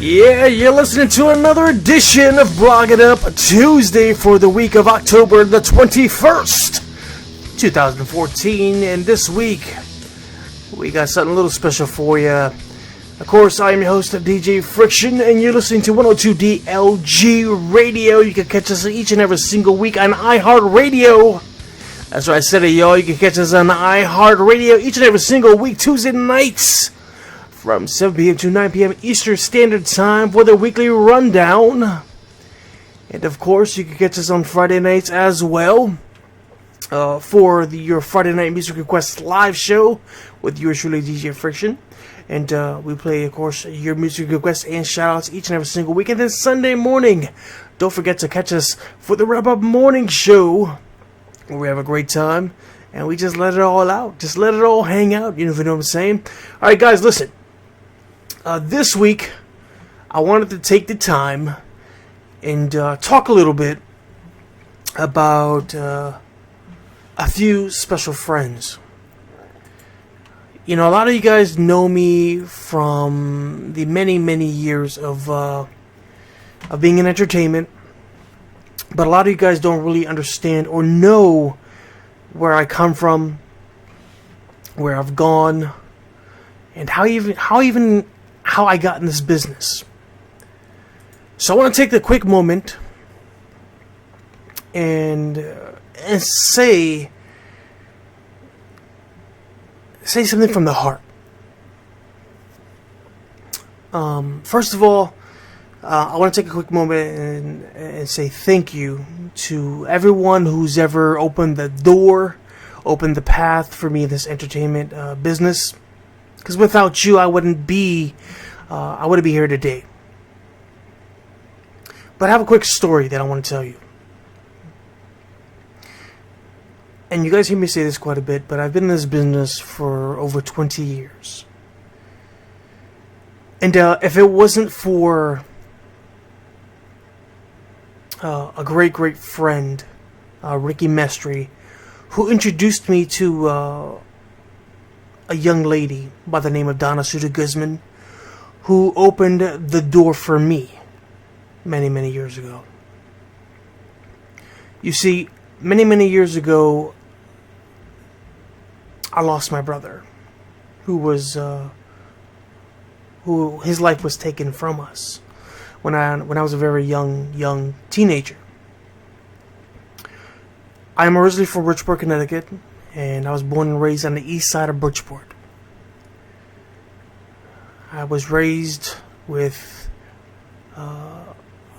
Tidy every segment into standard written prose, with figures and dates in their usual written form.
Yeah, you're listening to another edition of Blog It Up, Tuesday for the week of October the 21st, 2014. And this week, we got something a little special for you. Of course, I am your host, DJ Friction, and you're listening to 102 DLG Radio. You can catch us each and every single week on iHeartRadio. That's right, I said it, y'all. You can catch us on iHeartRadio each and every single week, Tuesday nights, from 7 p.m. to 9 p.m. Eastern Standard Time for the weekly rundown. And of course, you can catch us on Friday nights as well for your Friday Night Music Request live show with yours truly, DJ Friction. And we play, of course, your music requests and shoutouts each and every single week. And then Sunday morning, don't forget to catch us for the wrap-up morning show, where we have a great time and we just let it all out. Just let it all hang out, you know what I'm saying? All right, guys, listen. This week, I wanted to take the time and talk a little bit about a few special friends. You know, a lot of you guys know me from the many, many years of being in entertainment, but a lot of you guys don't really understand or know where I come from, where I've gone, and how I got in this business. So I want to take the quick moment and say something from the heart. First of all, I want to take a quick moment and say thank you to everyone who's ever opened the door, opened the path for me in this entertainment business. Because without you, I wouldn't be here today. But I have a quick story that I want to tell you. And you guys hear me say this quite a bit, but I've been in this business for over 20 years. And if it wasn't for a great, great friend, Ricky Mestre, who introduced me to a young lady by the name of Donna Sue De Guzman, who opened the door for me many, many years ago. You see, many, many years ago, I lost my brother, who his life was taken from us when I was a very young teenager. I am originally from Bridgeport, Connecticut, and I was born and raised on the east side of Bridgeport. I was raised with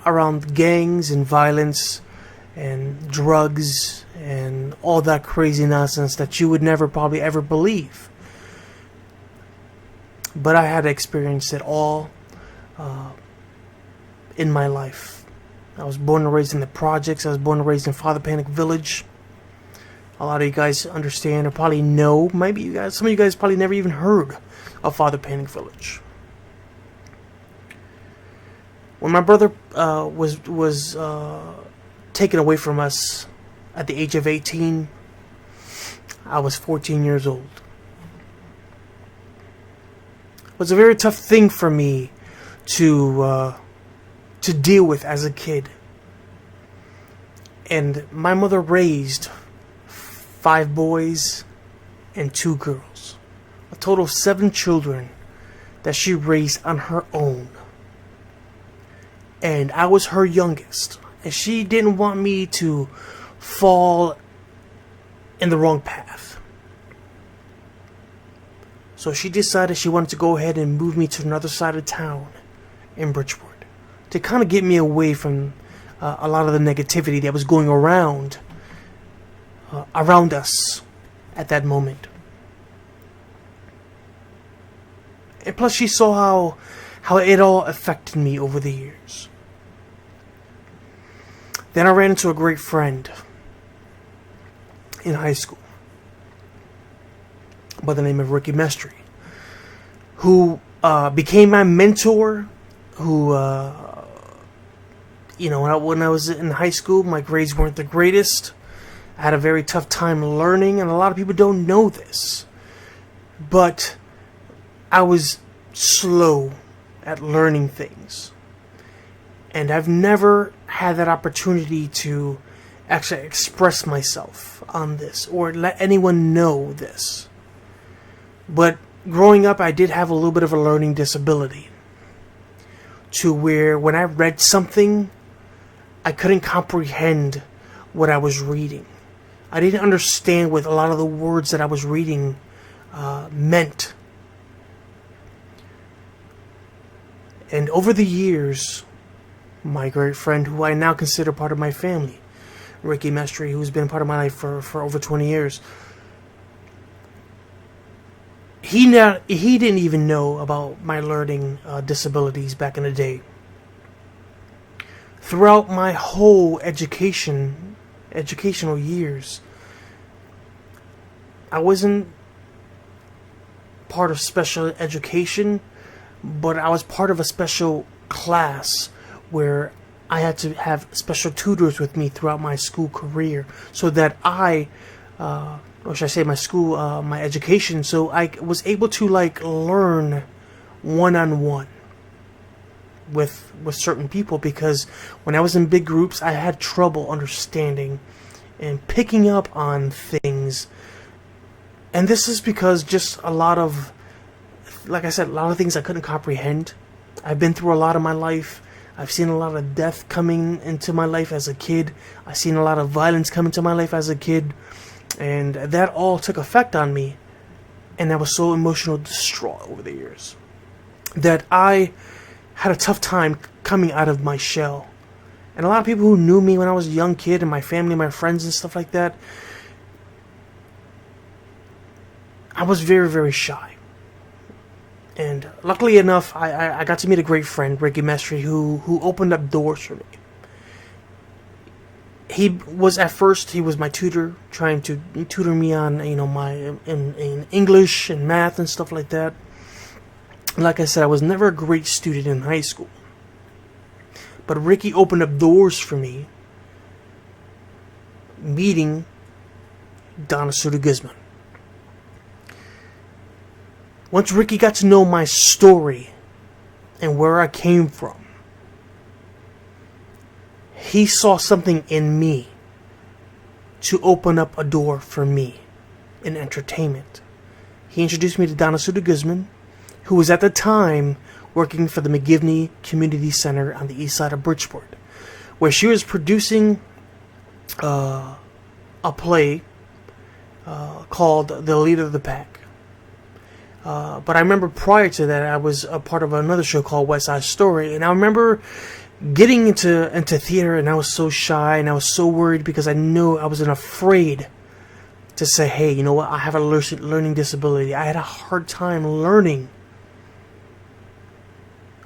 around gangs and violence and drugs and all that crazy nonsense that you would never probably ever believe. But I had experienced it all in my life. I was born and raised in the projects. I was born and raised in Father Panic Village. A lot of you guys understand or probably know. Maybe some of you guys probably never even heard of Father Panic Village. When my brother was taken away from us at the age of 18, I was 14 years old. It was a very tough thing for me to deal with as a kid. And my mother raised 5 boys and 2 girls. A total of 7 children that she raised on her own. And I was her youngest. And she didn't want me to fall in the wrong path. So she decided she wanted to go ahead and move me to another side of town in Bridgeport, to kind of get me away from a lot of the negativity that was going around us at that moment. And plus she saw how it all affected me over the years. Then I ran into a great friend in high school by the name of Ricky Mestre, who became my mentor, who when I was in high school, my grades weren't the greatest. I had a very tough time learning, and a lot of people don't know this. But I was slow at learning things. And I've never had that opportunity to actually express myself on this or let anyone know this. But growing up, I did have a little bit of a learning disability, to where when I read something, I couldn't comprehend what I was reading. I didn't understand what a lot of the words that I was reading meant. And over the years, my great friend, who I now consider part of my family, Ricky Mestre, who's been part of my life for over 20 years, he didn't even know about my learning disabilities back in the day. Throughout my whole educational years, I wasn't part of special education, but I was part of a special class where I had to have special tutors with me throughout my school career, so that or should I say my education, so I was able to learn one-on-one with certain people, because when I was in big groups, I had trouble understanding and picking up on things. And this is because just a lot of, like I said, a lot of things I couldn't comprehend. I've been through a lot of my life. I've seen a lot of death coming into my life as a kid. I've seen a lot of violence come into my life as a kid. And that all took effect on me. And I was so emotionally distraught over the years that I had a tough time coming out of my shell. And a lot of people who knew me when I was a young kid, and my family, my friends and stuff like that, I was very, very shy. And luckily enough, I got to meet a great friend, Ricky Mestre, who opened up doors for me. He was my tutor, trying to tutor me on, in English and math and stuff like that. Like I said, I was never a great student in high school. But Ricky opened up doors for me, meeting Donna Sue De Guzman. Once Ricky got to know my story and where I came from, he saw something in me to open up a door for me in entertainment. He introduced me to Donna Sue De Guzman, who was at the time working for the McGivney Community Center on the east side of Bridgeport, where she was producing a play called The Leader of the Pack. But I remember prior to that, I was a part of another show called West Side Story, and I remember getting into theater, and I was so shy, and I was so worried because I knew I wasn't afraid to say, hey, you know what, I have a learning disability. I had a hard time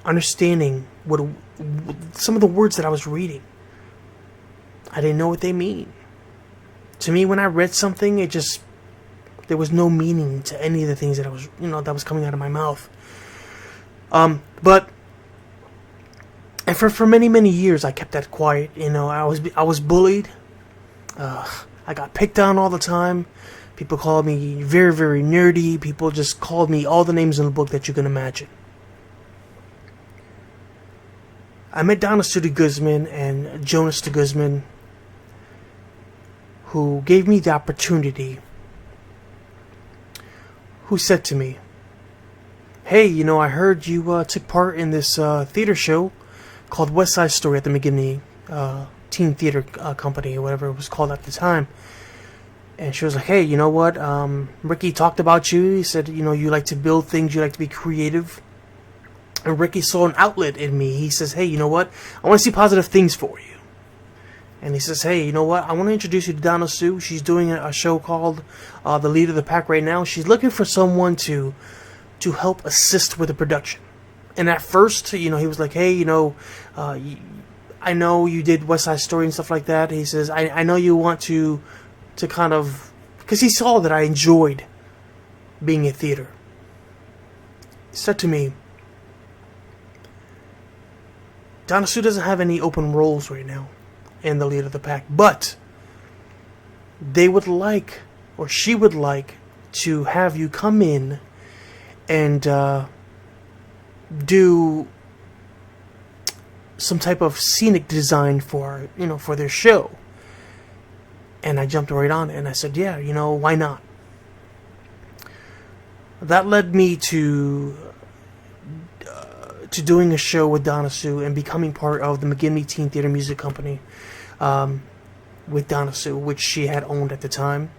understanding what some of the words that I was reading. I didn't know what they mean. To me, when I read something, there was no meaning to any of the things that that was coming out of my mouth. But for many, many years, I kept that quiet. I was bullied. I got picked on all the time. People called me very, very nerdy. People just called me all the names in the book that you can imagine. I met Donna Sue De Guzman and Jonas De Guzman, who gave me the opportunity, who said to me, hey, I heard you took part in this theater show called West Side Story at the McGivney Teen Theater Company, or whatever it was called at the time. And she was like, hey, you know what? Ricky talked about you. He said, you like to build things, you like to be creative. And Ricky saw an outlet in me. He says, hey, you know what? I want to see positive things for you. And he says, hey, you know what? I want to introduce you to Donna Sue. She's doing a show called The Leader of the Pack right now. She's looking for someone to help assist with the production. And at first, he was like, hey, I know you did West Side Story and stuff like that. He says, I know you want to kind of, because he saw that I enjoyed being in theater. He said to me, Donna Sue doesn't have any open roles right now in The Leader of the Pack, but they would like, or she would like, to have you come in and do some type of scenic design for their show. And I jumped right on it, and I said, yeah, why not? That led me to doing a show with Donna Sue and becoming part of the McGivney Teen Theater Music Company with Donna Sue, which she had owned at the time,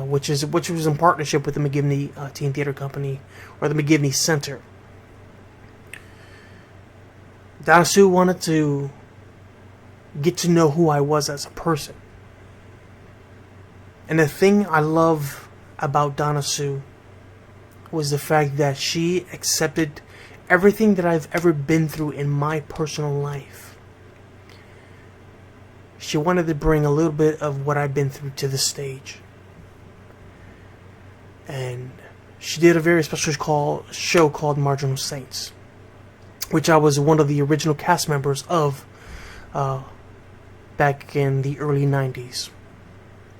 which was in partnership with the McGivney Teen Theater Company, or the McGivney Center. Donna Sue wanted to get to know who I was as a person. And the thing I love about Donna Sue was the fact that she accepted everything that I've ever been through in my personal life. She wanted to bring a little bit of what I've been through to the stage. And she did a very special show called Marginal Saints, which I was one of the original cast members of back in the early 90s.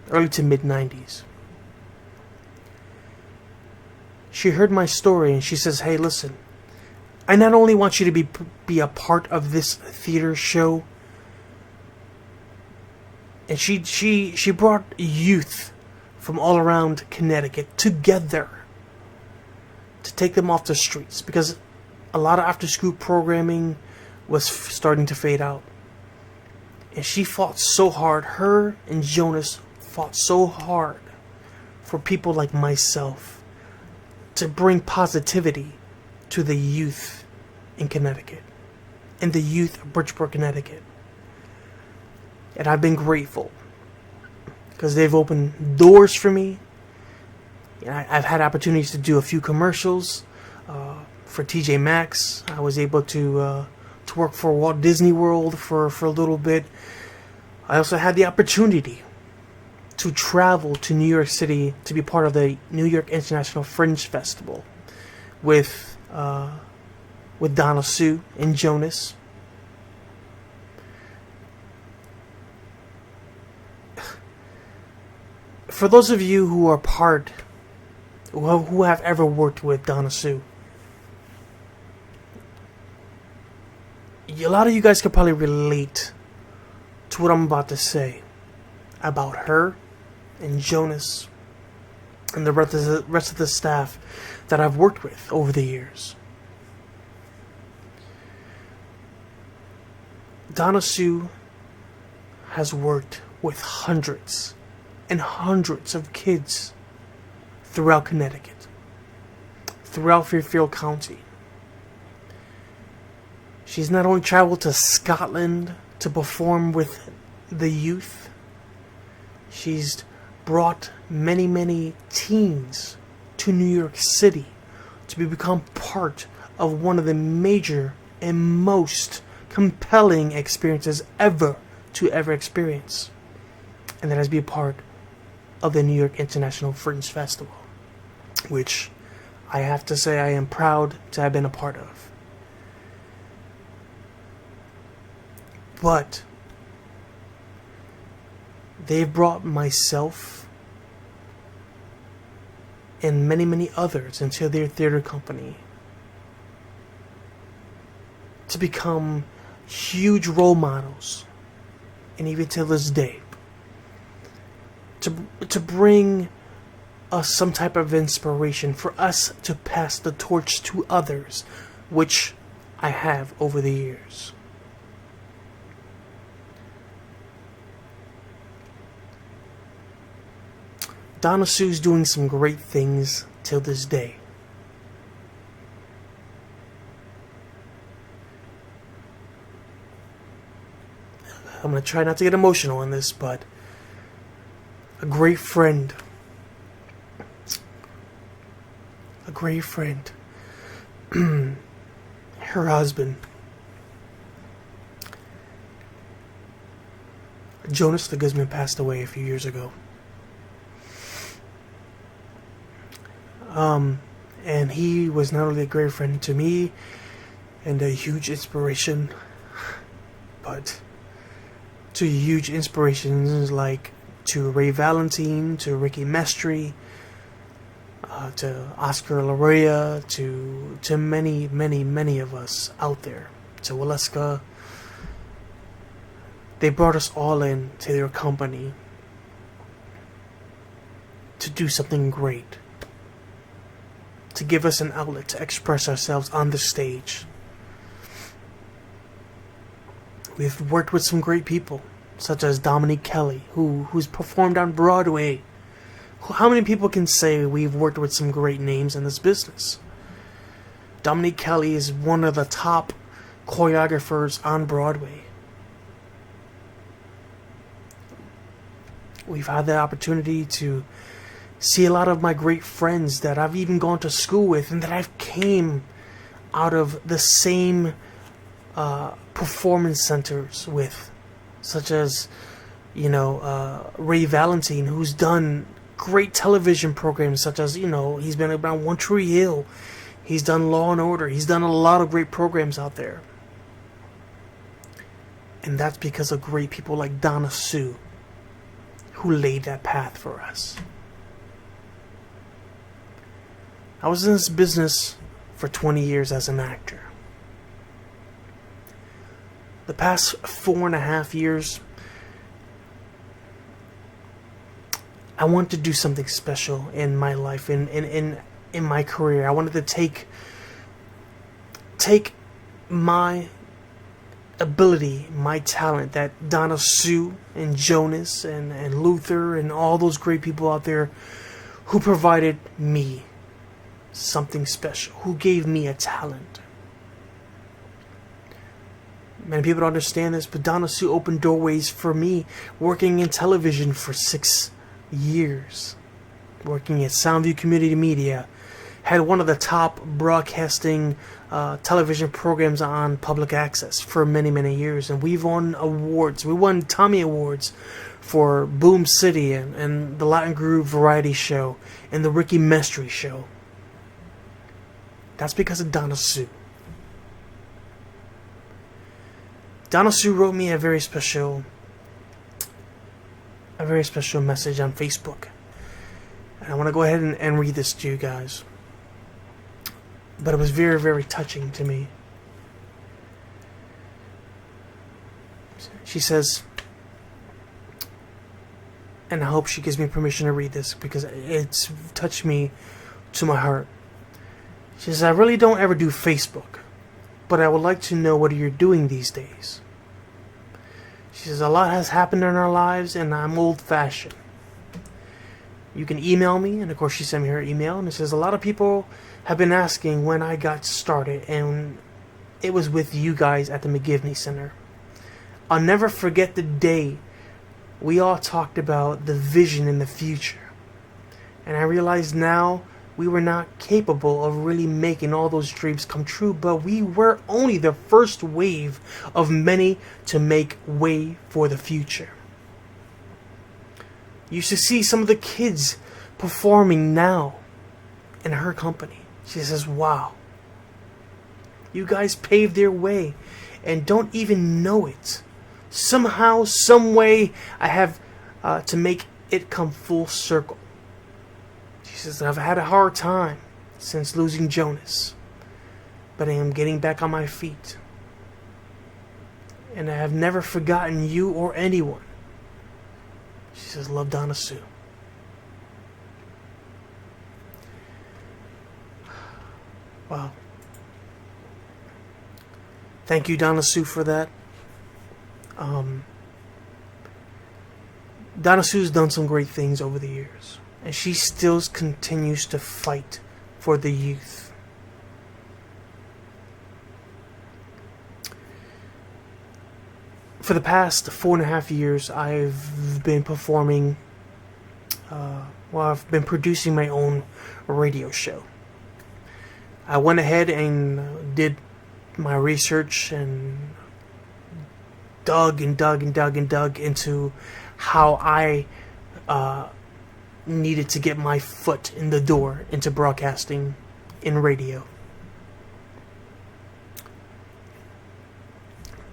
Early to mid 90s. She heard my story and she says, hey, listen, I not only want you to be a part of this theater show, and she brought youth from all around Connecticut together to take them off the streets, because a lot of after-school programming was starting to fade out. And she fought so hard, her and Jonas fought so hard for people like myself to bring positivity to the youth in Connecticut, and the youth of Bridgeport, Connecticut. And I've been grateful because they've opened doors for me. I've had opportunities to do a few commercials for TJ Maxx. I was able to work for Walt Disney World for a little bit. I also had the opportunity to travel to New York City to be part of the New York International Fringe Festival with Donna Sue and Jonas. For those of you who are who have ever worked with Donna Sue, a lot of you guys could probably relate to what I'm about to say about her and Jonas and the rest of the staff that I've worked with over the years. Donna Sue has worked with hundreds and hundreds of kids throughout Connecticut, throughout Fairfield County. She's not only traveled to Scotland to perform with the youth, she's brought many, many teens to New York City to become part of one of the major and most compelling experiences ever experience. And that is be a part of the New York International Fringe Festival, which I have to say I am proud to have been a part of. But they've brought myself and many, many others into their theater company to become huge role models, and even to this day, to bring us some type of inspiration for us to pass the torch to others, which I have over the years. Donna Sue's doing some great things till this day. I'm going to try not to get emotional on this, but a great friend, her husband, Jonas De Guzman, passed away a few years ago. And he was not only a great friend to me and a huge inspiration, but to huge inspirations like to Ray Valentine, to Ricky Mestre, to Oscar Loria, to many, many, many of us out there, to Waleska, They brought us all in to their company to do something great, to give us an outlet to express ourselves on the stage. We've worked with some great people, such as Dominique Kelly, who's performed on Broadway. How many people can say we've worked with some great names in this business? Dominique Kelly is one of the top choreographers on Broadway. We've had the opportunity to see a lot of my great friends that I've even gone to school with and that I've came out of the same performance centers with, such as, Ray Valentine, who's done great television programs such as, he's been around One Tree Hill, he's done Law and Order, he's done a lot of great programs out there. And that's because of great people like Donna Sue, who laid that path for us. I was in this business for 20 years as an actor. The past 4.5 years, I wanted to do something special in my life, in my career. I wanted to take my ability, my talent that Donna Sue and Jonas and Luther and all those great people out there who provided me something special, who gave me a talent. Many people don't understand this, but Donna Sue opened doorways for me working in television for 6 years. Working at Soundview Community Media. Had one of the top broadcasting television programs on public access for many, many years. And we've won awards. We won Tommy Awards for Boom City and the Latin.Groove Variety Show and the Ricky Mestre Show. That's because of Donna Sue. Donna Sue wrote me a very special message on Facebook. And I want to go ahead and read this to you guys. But it was very, very touching to me. She says, and I hope she gives me permission to read this because it's touched me to my heart. She says, I really don't ever do Facebook, but I would like to know what you're doing these days. She says, a lot has happened in our lives and I'm old-fashioned. You can email me, and of course she sent me her email, and it says, a lot of people have been asking when I got started, and it was with you guys at the McGivney Center. I'll never forget the day we all talked about the vision in the future. And I realize now we were not capable of really making all those dreams come true, but we were only the first wave of many to make way for the future. You should see some of the kids performing now in her company. She says, wow. You guys paved their way and don't even know it. Somehow, some way, I have to make it come full circle. She says, I've had a hard time since losing Jonas, but I am getting back on my feet. And I have never forgotten you or anyone. She says, love, Donna Sue. Wow. Thank you, Donna Sue, for that. Donna Sue's done some great things over the years, and she still continues to fight for the youth. For the past 4.5 years, I've been performing, I've been producing my own radio show. I went ahead and did my research and dug into how I needed to get my foot in the door into broadcasting in radio.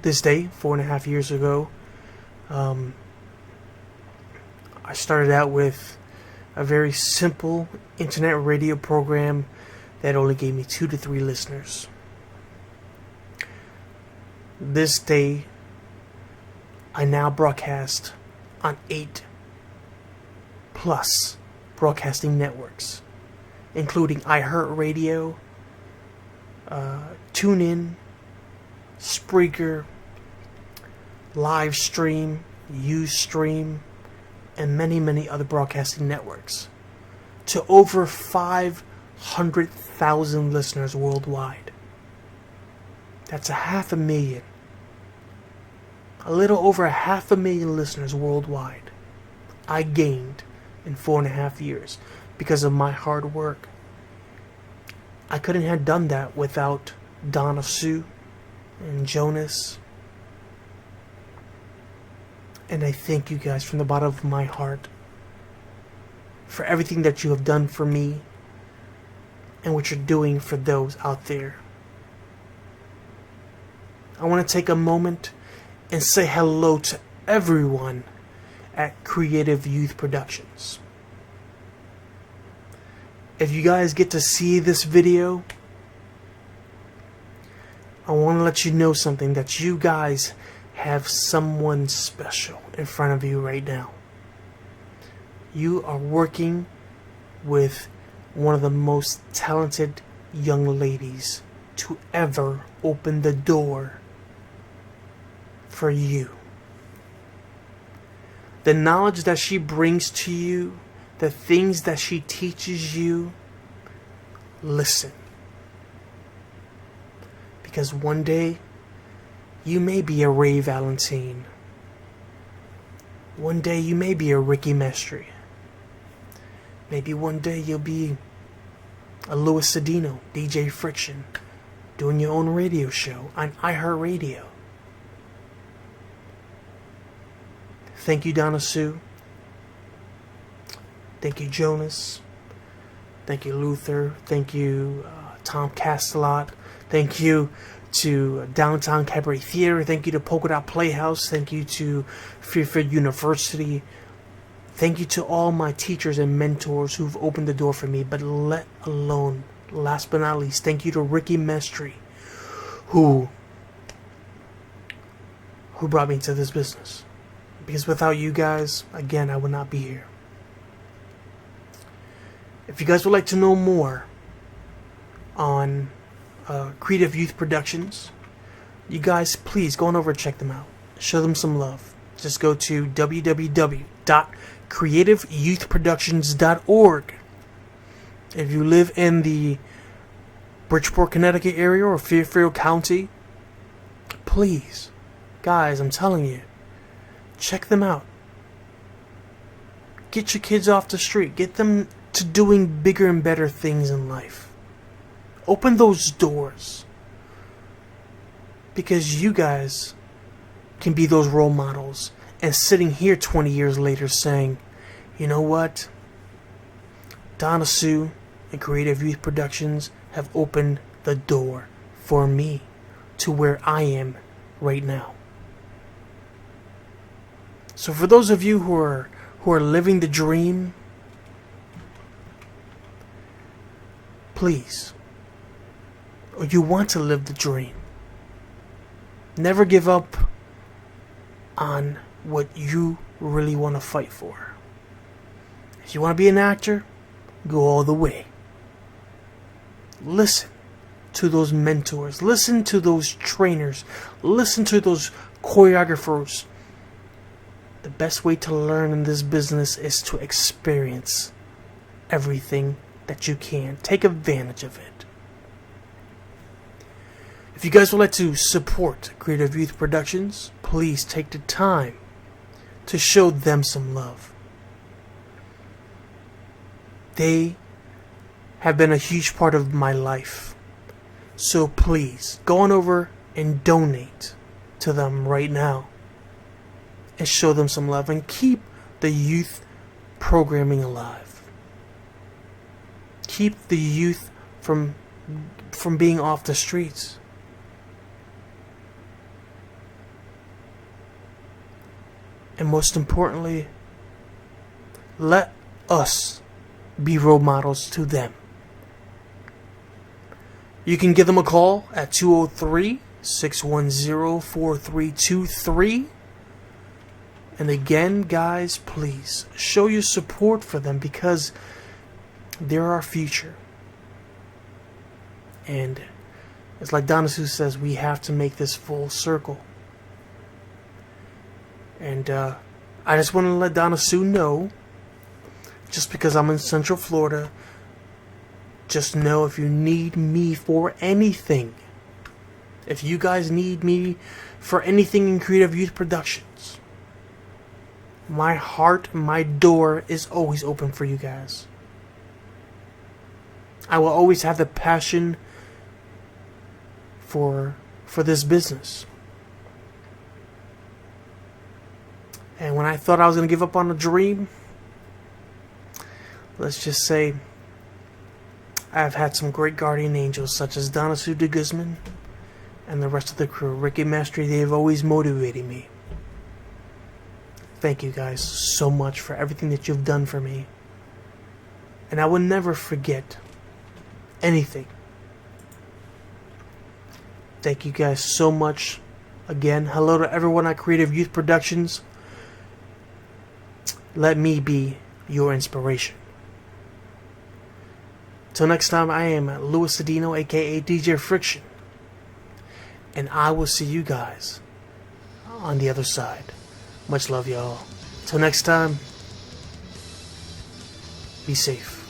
This day, 4.5 years ago, I started out with a very simple internet radio program that only gave me 2 to 3 listeners. This day, I now broadcast on 8 plus broadcasting networks, including iHeartRadio, TuneIn, Spreaker, Livestream, Ustream, and many, many other broadcasting networks, to over 500,000 listeners worldwide. That's 500,000. A little over 500,000 listeners worldwide I gained in 4.5 years because of my hard work. I couldn't have done that without Donna Sue and Jonas. And I thank you guys from the bottom of my heart for everything that you have done for me and what you're doing for those out there. I want to take a moment and say hello to everyone at Creative Youth Productions. If you guys get to see this video, I want to let you know something, that you guys have someone special in front of you right now. You are working with one of the most talented young ladies to ever open the door for you. The knowledge that she brings to you, the things that she teaches you, listen. Because one day, you may be a Ray Valentine. One day you may be a Ricky Mestre. Maybe one day you'll be a Louis Cedino, DJ Friction, doing your own radio show on iHeartRadio. Thank you, Donna Sue. Thank you, Jonas. Thank you, Luther. Thank you, Tom Castelot. Thank you to Downtown Cabaret Theater. Thank you to Polka Dot Playhouse. Thank you to Fairfield University. Thank you to all my teachers and mentors who've opened the door for me. But let alone, last but not least, thank you to Ricky Mestre, who brought me into this business. Because without you guys, again, I would not be here. If you guys would like to know more on Creative Youth Productions, you guys please go on over and check them out. Show them some love. Just go to www.creativeyouthproductions.org. If you live in the Bridgeport, Connecticut area or Fairfield County, please, guys, I'm telling you, check them out. Get your kids off the street. Get them to doing bigger and better things in life. Open those doors, because you guys can be those role models. And sitting here 20 years later saying, you know what? Donna Sue and Creative Youth Productions have opened the door for me to where I am right now. So for those of you who are living the dream, please, or you want to live the dream, never give up on what you really want to fight for. If you want to be an actor, go all the way. Listen to those mentors. Listen to those trainers. Listen to those choreographers. The best way to learn in this business is to experience everything that you can. Take advantage of it. If you guys would like to support Creative Youth Productions, please take the time to show them some love. They have been a huge part of my life. So please, go on over and donate to them right now. And show them some love and keep the youth programming alive. Keep the youth from being off the streets. And most importantly, let us be role models to them. You can give them a call at 203-610-4323. And again, guys, please show your support for them, because they're our future. And it's like Donna Sue says, we have to make this full circle. And I just want to let Donna Sue know, just because I'm in Central Florida, just know if you need me for anything, if you guys need me for anything in Creative Youth Productions, my heart, my door is always open for you guys. I will always have the passion for this business. And when I thought I was going to give up on a dream, let's just say I've had some great guardian angels such as Donna Sue De Guzman and the rest of the crew. Ricky Mestre, they have always motivated me. Thank you guys so much for everything that you've done for me. And I will never forget anything. Thank you guys so much. Again, hello to everyone at Creative Youth Productions. Let me be your inspiration. Till next time, I am Louis Cedino, aka DJ Friction. And I will see you guys on the other side. Much love, y'all. Till next time, be safe.